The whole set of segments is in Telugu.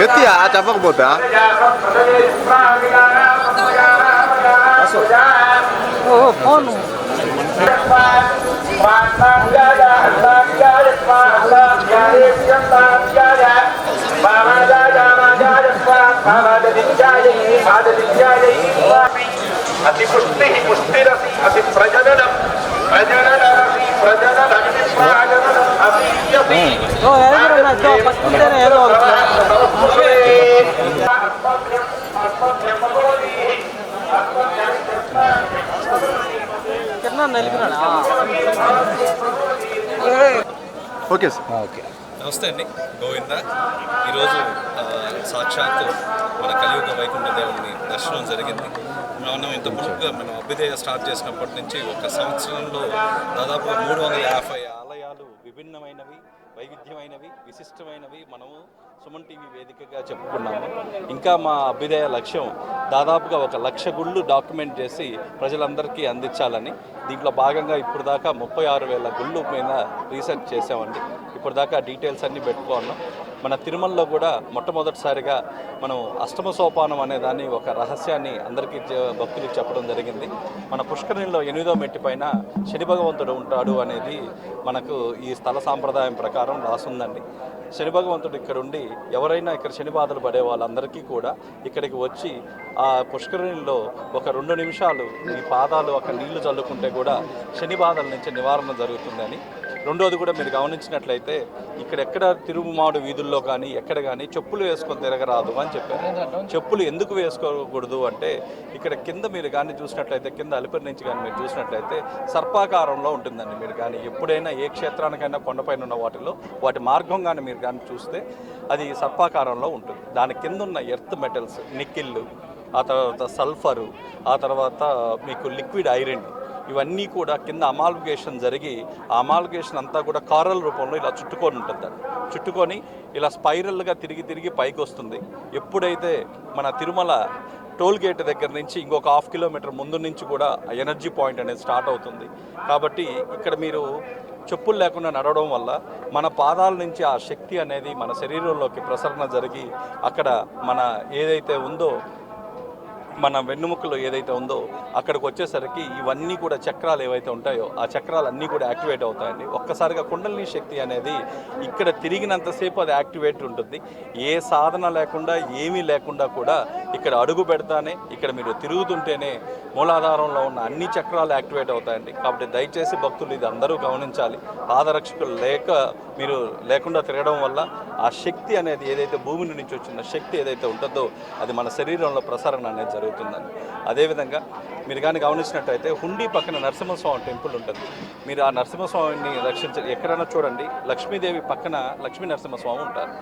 ఎత్తియా చెప్పకపోతా ఫోను అతి పుష్టి పుష్టిరసి అతి ప్రజననం ప్రజననరసి ప్రజననని ప్రాజననం అసీయసి ఓకే సార్. ఓకే, నమస్తే అండి. గోవింద. ఈరోజు సాక్షాత్తు మన కలియుగ వైకుంఠ దేవుని దర్శనం జరిగింది. మనం ఇంత ముందుగా మనం అభ్యుదయ స్టార్ట్ చేసినప్పటి నుంచి ఒక సంవత్సరంలో దాదాపు 350 ఆలయాలు విభిన్నమైనవి, వైవిధ్యమైనవి, విశిష్టమైనవి మనము సుమన్ టీవీ వేదికగా చెప్పుకున్నాము. ఇంకా మా అభ్యుదయ లక్ష్యం దాదాపుగా 1,00,000 గుళ్ళు డాక్యుమెంట్ చేసి ప్రజలందరికీ అందించాలని. దీంట్లో భాగంగా ఇప్పుడు దాకా 36,000 గుళ్ళు మీద రీసెర్చ్ చేసామండి. ఇప్పుడు దాకా డీటెయిల్స్ అన్నీ పెట్టుకున్నాం. మన తిరుమలలో కూడా మొట్టమొదటిసారిగా మనం అష్టమ సోపానం అనే దాన్ని ఒక రహస్యాన్ని అందరికీ భక్తులకు చెప్పడం జరిగింది. మన పుష్కరిణిలో 8వ మెట్టి పైన శని భగవంతుడు ఉంటాడు అనేది మనకు ఈ స్థల సాంప్రదాయం ప్రకారం రాసుందండి. శని భగవంతుడు ఇక్కడ ఉండి ఎవరైనా ఇక్కడ శని బాధలు పడే వాళ్ళందరికీ కూడా ఇక్కడికి వచ్చి ఆ పుష్కరిణిలో ఒక 2 నిమిషాలు ఈ పాదాలు ఒక నీళ్లు చల్లుకుంటే కూడా శని బాధల నుంచి నివారణ జరుగుతుందని. రెండోది కూడా మీరు గమనించినట్లయితే ఇక్కడెక్కడ తిరుమాడు వీధుల్లో కానీ ఎక్కడ కానీ చెప్పులు వేసుకొని తిరగరాదు అని చెప్పారు. చెప్పులు ఎందుకు వేసుకోకూడదు అంటే ఇక్కడ కింద మీరు కానీ చూసినట్లయితే, కింద అలిపిరి నుంచి కానీ మీరు చూసినట్లయితే సర్పాకారంలో ఉంటుందండి. మీరు కానీ ఎప్పుడైనా ఏ క్షేత్రానికైనా కొండపైన ఉన్న వాటిలో వాటి మార్గం కానీ మీరు కానీ చూస్తే అది సర్పాకారంలో ఉంటుంది. దాని కింద ఉన్న ఎర్త్ మెటల్స్, నిక్కిళ్ళు, ఆ తర్వాత సల్ఫరు, ఆ తర్వాత మీకు లిక్విడ్ ఐరన్, ఇవన్నీ కూడా కింద అమాల్గేషన్ జరిగి ఆ అమాల్గేషన్ అంతా కూడా కారల్ రూపంలో ఇలా చుట్టుకొని ఉంటుంది. చుట్టుకొని ఇలా స్పైరల్గా తిరిగి తిరిగి పైకి వస్తుంది. ఎప్పుడైతే మన తిరుమల టోల్ గేట్ దగ్గర నుంచి ఇంకొక 1/2 కిలోమీటర్ ముందు నుంచి కూడా ఎనర్జీ పాయింట్ అనేది స్టార్ట్ అవుతుంది. కాబట్టి ఇక్కడ మీరు చెప్పులు లేకుండా నడవడం వల్ల మన పాదాల నుంచి ఆ శక్తి అనేది మన శరీరంలోకి ప్రసరణ జరిగి అక్కడ మన ఏదైతే ఉందో మన వెన్నుముకలో ఏదైతే ఉందో అక్కడికి వచ్చేసరికి ఇవన్నీ కూడా చక్రాలు ఏవైతే ఉంటాయో ఆ చక్రాలు అన్నీ కూడా యాక్టివేట్ అవుతాయండి. ఒక్కసారిగా కుండలిని శక్తి అనేది ఇక్కడ తిరిగినంతసేపు అది యాక్టివేట్ ఉంటుంది. ఏ సాధన లేకుండా ఏమీ లేకుండా కూడా ఇక్కడ అడుగు పెడతానే, ఇక్కడ మీరు తిరుగుతుంటేనే మూలాధారంలో ఉన్న అన్ని చక్రాలు యాక్టివేట్ అవుతాయండి. కాబట్టి దయచేసి భక్తులు ఇది అందరూ గమనించాలి. పాదరక్షకులు మీరు లేకుండా తిరగడం వల్ల ఆ శక్తి అనేది ఏదైతే భూమి నుంచి వచ్చిన శక్తి ఏదైతే ఉంటుందో అది మన శరీరంలో ప్రసరణ అనేది జరుగుతుందండి. అదేవిధంగా మీరు కానీ గమనించినట్టయితే హుండీ పక్కన నరసింహస్వామి టెంపుల్ ఉంటుంది. మీరు ఆ నరసింహస్వామిని ఎక్కడైనా చూడండి, లక్ష్మీదేవి పక్కన లక్ష్మీ నరసింహస్వామి ఉంటారు.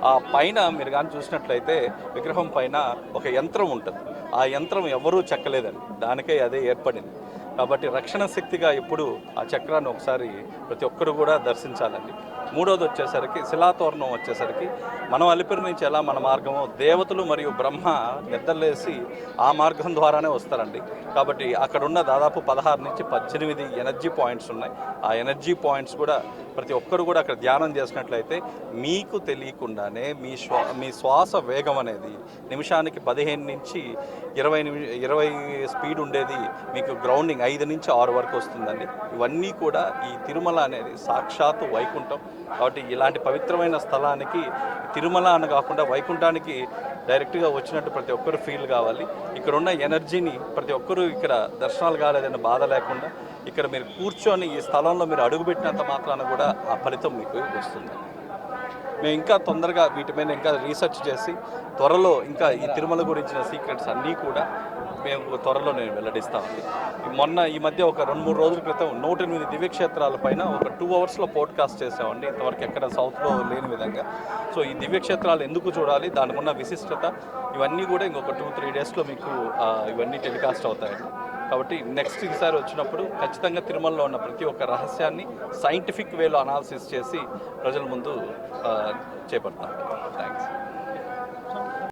ఆ పైన మీరు కానీ చూసినట్లయితే విగ్రహం పైన ఒక యంత్రం ఉంటుంది. ఆ యంత్రం ఎవరూ చెక్కలేదండి, దానికే అదే ఏర్పడింది. కాబట్టి రక్షణ శక్తిగా ఎప్పుడు ఆ చక్రాన్ని ఒకసారి ప్రతి ఒక్కరు కూడా దర్శించాలండి. మూడోది వచ్చేసరికి శిలాతోరణం వచ్చేసరికి మనం అలిపిరి నుంచి ఎలా మన మార్గమో దేవతలు మరియు బ్రహ్మ నిద్రలేసి ఆ మార్గం ద్వారానే వస్తారండి. కాబట్టి అక్కడున్న దాదాపు 16 నుంచి 18 ఎనర్జీ పాయింట్స్ ఉన్నాయి. ఆ ఎనర్జీ పాయింట్స్ కూడా ప్రతి ఒక్కరు కూడా అక్కడ ధ్యానం చేసినట్లయితే మీకు తెలియకుండానే మీ శ్వాస వేగం అనేది నిమిషానికి 15 నుంచి 20 స్పీడ్ ఉండేది మీకు గ్రౌండింగ్ 5 నుంచి 6 వరకు వస్తుందండి. ఇవన్నీ కూడా ఈ తిరుమల అనేది సాక్షాత్తు వైకుంఠం. కాబట్టి ఇలాంటి పవిత్రమైన స్థలానికి తిరుమల అని కాకుండా వైకుంఠానికి డైరెక్ట్గా వచ్చినట్టు ప్రతి ఒక్కరు ఫీల్ కావాలి. ఇక్కడ ఉన్న ఎనర్జీని ప్రతి ఒక్కరూ ఇక్కడ దర్శనాలు కాలేదన్న బాధ లేకుండా ఇక్కడ మీరు కూర్చొని ఈ స్థలంలో మీరు అడుగుపెట్టినంత మాత్రాన కూడా ఆ ఫలితం మీకు వస్తుంది. మేము ఇంకా తొందరగా వీటి మీద ఇంకా రీసెర్చ్ చేసి త్వరలో ఇంకా ఈ తిరుమల గురించిన సీక్రెట్స్ అన్నీ కూడా మేము త్వరలో నేను వెల్లడిస్తామండి. ఈ మధ్య ఒక 2-3 రోజుల క్రితం 108 దివ్యక్షేత్రాల పైన ఒక 2 అవర్స్లో పోడ్కాస్ట్ చేసామండి. ఇంతవరకు ఎక్కడ సౌత్లో లేని విధంగా. సో ఈ దివ్యక్షేత్రాలు ఎందుకు చూడాలి, దానికి ఉన్న విశిష్టత, ఇవన్నీ కూడా ఇంకొక 2-3 డేస్లో మీకు ఇవన్నీ టెలికాస్ట్ అవుతాయండి. కాబట్టి నెక్స్ట్ ఈసారి వచ్చినప్పుడు ఖచ్చితంగా తిరుమలలో ఉన్న ప్రతి ఒక్క రహస్యాన్ని సైంటిఫిక్ వేలో అనాలిసిస్ చేసి ప్రజల ముందు చేపడతాం. థ్యాంక్స్.